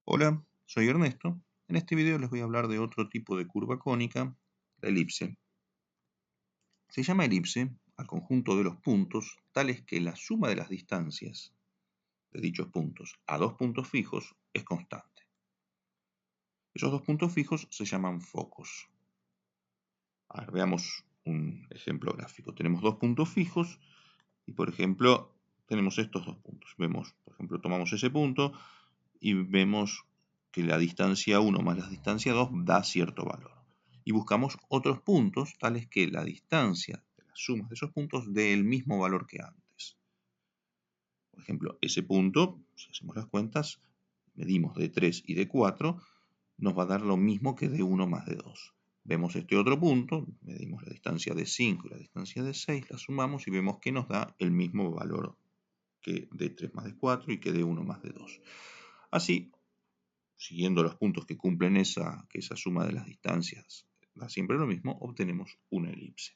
Hola, soy Ernesto. En este video les voy a hablar de otro tipo de curva cónica, la elipse. Se llama elipse al conjunto de los puntos tales que la suma de las distancias de dichos puntos a dos puntos fijos es constante. Esos dos puntos fijos se llaman focos. A ver, veamos un ejemplo gráfico. Tenemos dos puntos fijos y, por ejemplo, tenemos estos dos puntos. Vemos, por ejemplo, tomamos ese punto y vemos que la distancia 1 más la distancia 2 da cierto valor. Y buscamos otros puntos tales que la distancia de las sumas de esos puntos dé el mismo valor que antes. Por ejemplo, ese punto, si hacemos las cuentas, medimos de 3 y de 4, nos va a dar lo mismo que de 1 más de 2. Vemos este otro punto, medimos la distancia de 5 y la distancia de 6, la sumamos y vemos que nos da el mismo valor que de 3 más de 4 y que de 1 más de 2. Así, siguiendo los puntos que cumplen que esa suma de las distancias da siempre lo mismo, obtenemos una elipse.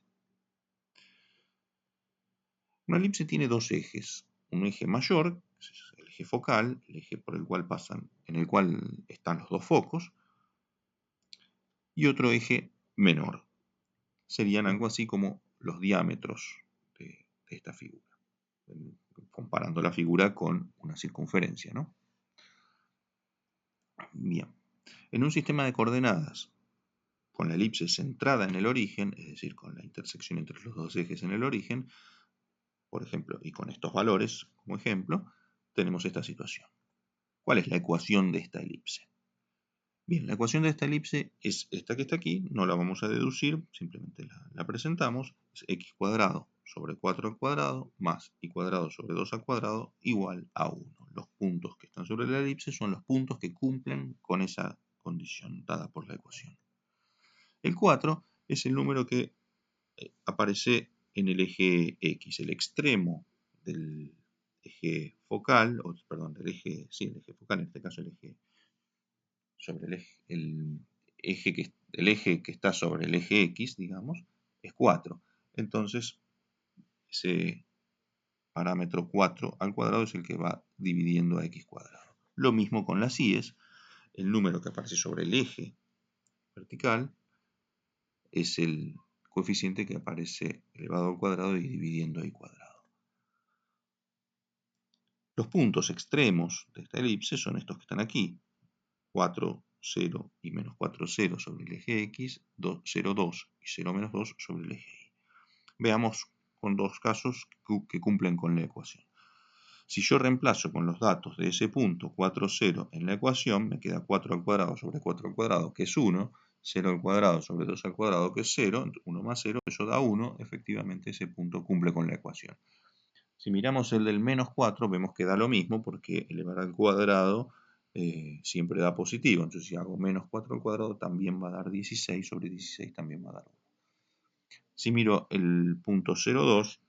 Una elipse tiene dos ejes. Un eje mayor, que es el eje focal, el eje por el cual en el cual están los dos focos, y otro eje menor. Serían algo así como los diámetros de esta figura, comparando la figura con una circunferencia, ¿no? Bien. En un sistema de coordenadas con la elipse centrada en el origen, es decir, con la intersección entre los dos ejes en el origen, por ejemplo, y con estos valores como ejemplo, tenemos esta situación. ¿Cuál es la ecuación de esta elipse? Bien, la ecuación de esta elipse es esta que está aquí, no la vamos a deducir, simplemente la presentamos, es x cuadrado sobre 4 al cuadrado más y cuadrado sobre 2 al cuadrado igual a 1. Los puntos que están sobre la elipse son los puntos que cumplen con esa condición dada por la ecuación. El 4 es el número que aparece en el eje X, el extremo del eje focal, del eje, sí, el eje focal, en este caso el eje sobre el eje que está sobre el eje X, digamos, es 4. Entonces, ese parámetro 4 al cuadrado es el que va dividiendo a x cuadrado. Lo mismo con las íes, el número que aparece sobre el eje vertical es el coeficiente que aparece elevado al cuadrado y dividiendo a y cuadrado. Los puntos extremos de esta elipse son estos que están aquí. 4, 0 y menos 4, 0 sobre el eje X, 0, 2 y 0, menos 2 sobre el eje Y. Veamos con dos casos que cumplen con la ecuación. Si yo reemplazo con los datos de ese punto 4, 0 en la ecuación, me queda 4 al cuadrado sobre 4 al cuadrado, que es 1, 0 al cuadrado sobre 2 al cuadrado, que es 0, 1 más 0, eso da 1, efectivamente ese punto cumple con la ecuación. Si miramos el del menos 4, vemos que da lo mismo, porque elevar al cuadrado siempre da positivo. Entonces, si hago menos 4 al cuadrado, también va a dar 16, sobre 16 también va a dar 1. Si miro el punto 0,2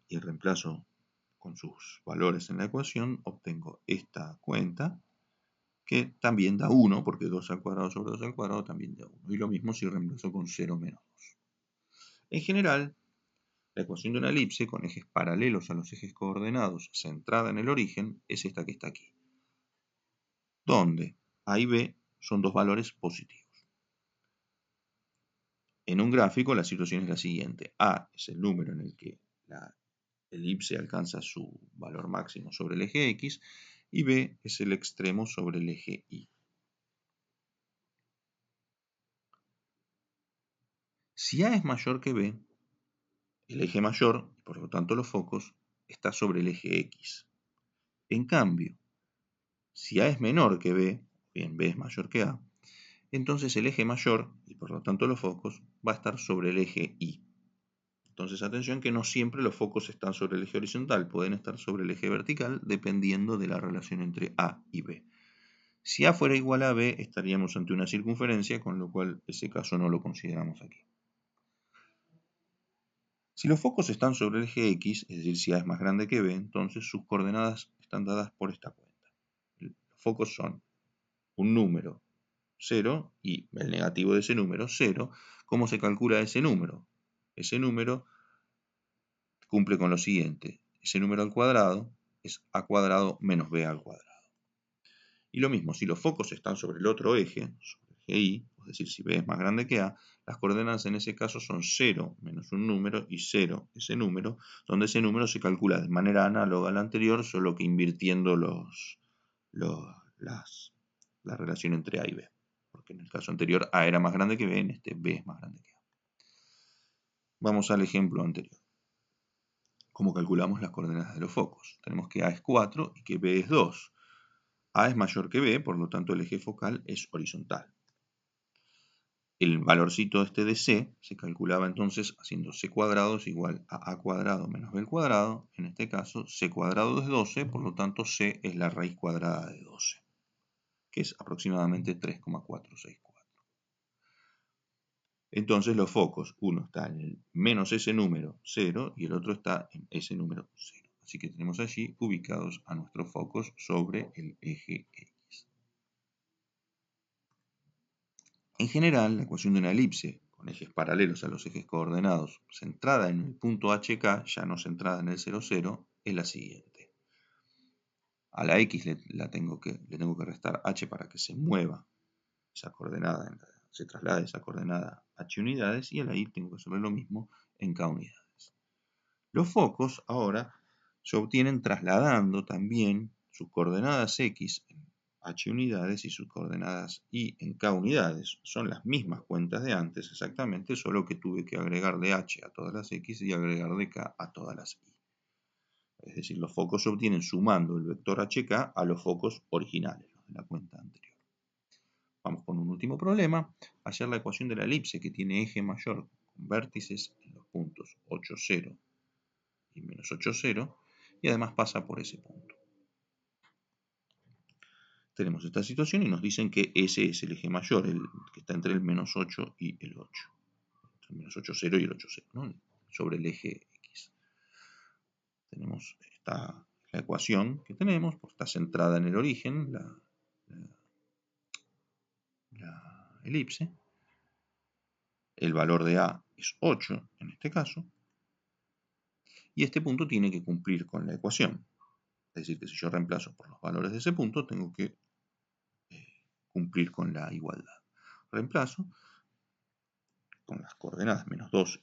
y reemplazo con sus valores en la ecuación, obtengo esta cuenta, que también da 1, porque 2 al cuadrado sobre 2 al cuadrado también da 1. Y lo mismo si reemplazo con 0 menos 2. En general, la ecuación de una elipse con ejes paralelos a los ejes coordenados centrada en el origen es esta que está aquí, donde A y B son dos valores positivos. En un gráfico la situación es la siguiente. A es el número en el que la elipse alcanza su valor máximo sobre el eje X y B es el extremo sobre el eje Y. Si A es mayor que B, el eje mayor, y por lo tanto los focos, está sobre el eje X. En cambio, si A es menor que B, bien B es mayor que A, entonces el eje mayor, y por lo tanto los focos, va a estar sobre el eje Y. Entonces atención que no siempre los focos están sobre el eje horizontal, pueden estar sobre el eje vertical dependiendo de la relación entre A y B. Si A fuera igual a B, estaríamos ante una circunferencia, con lo cual ese caso no lo consideramos aquí. Si los focos están sobre el eje X, es decir, si A es más grande que B, entonces sus coordenadas están dadas por esta cuenta. Los focos son un número 0 y el negativo de ese número 0. ¿Cómo se calcula ese número? Ese número cumple con lo siguiente. Ese número al cuadrado es A cuadrado menos B al cuadrado. Y lo mismo, si los focos están sobre el otro eje, sobre el eje Y, es decir, si B es más grande que A, las coordenadas en ese caso son 0 menos un número y 0 ese número, donde ese número se calcula de manera análoga a la anterior, solo que invirtiendo la relación entre A y B. Porque en el caso anterior A era más grande que B, en este B es más grande que A. Vamos al ejemplo anterior. ¿Cómo calculamos las coordenadas de los focos? Tenemos que A es 4 y que B es 2. A es mayor que B, por lo tanto el eje focal es horizontal. El valorcito este de C se calculaba entonces haciendo C cuadrado es igual a A cuadrado menos B al cuadrado. En este caso, C cuadrado es 12, por lo tanto C es la raíz cuadrada de 12, que es aproximadamente 3,464. Entonces los focos, uno está en el menos ese número 0 y el otro está en ese número 0. Así que tenemos allí ubicados a nuestros focos sobre el eje X. En general, la ecuación de una elipse con ejes paralelos a los ejes coordenados centrada en el punto HK, ya no centrada en el 0, 0, es la siguiente. A la X le tengo que restar H para que se mueva esa coordenada, se traslade esa coordenada H unidades, y a la Y tengo que hacerle lo mismo en K unidades. Los focos ahora se obtienen trasladando también sus coordenadas X en H unidades y sus coordenadas Y en K unidades. Son las mismas cuentas de antes exactamente, solo que tuve que agregar de H a todas las X y agregar de K a todas las Y. Es decir, los focos se obtienen sumando el vector HK a los focos originales, los de la cuenta anterior. Vamos con un último problema. Hallar la ecuación de la elipse que tiene eje mayor con vértices en los puntos 8, 0 y menos 8, 0, y además pasa por ese punto. Tenemos esta situación y nos dicen que ese es el eje mayor, el que está entre el menos 8 y el 8. Entre el menos 8, 0 y el 8, 0, ¿no? Sobre el eje X. Tenemos la ecuación que tenemos, porque está centrada en el origen, la elipse. El valor de A es 8 en este caso. Y este punto tiene que cumplir con la ecuación. Es decir, que si yo reemplazo por los valores de ese punto, tengo que cumplir con la igualdad. Reemplazo con las coordenadas menos 2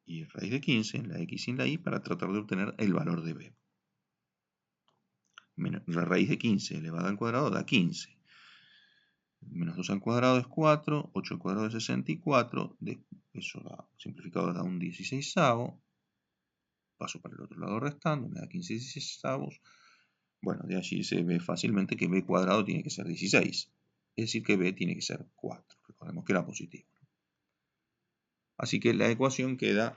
y raíz de 15 en la X y en la Y para tratar de obtener el valor de B. La raíz de 15 elevada al cuadrado da 15. Menos 2 al cuadrado es 4, 8 al cuadrado es 64, eso simplificado da un 16avo. Paso para el otro lado restando, me da 15 16avos. Bueno, de allí se ve fácilmente que B cuadrado tiene que ser 16. Es decir, que B tiene que ser 4. Recordemos que era positivo. Así que la ecuación queda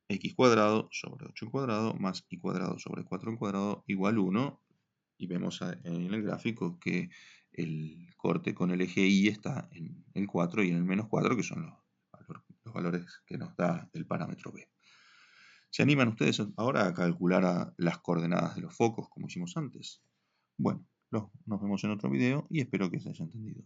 x cuadrado sobre 8 al cuadrado más y cuadrado sobre 4 al cuadrado igual 1. Y vemos en el gráfico que el corte con el eje Y está en el 4 y en el menos 4, que son los valores que nos da el parámetro B. ¿Se animan ustedes ahora a calcular las coordenadas de los focos como hicimos antes? Bueno, nos vemos en otro video y espero que se haya entendido.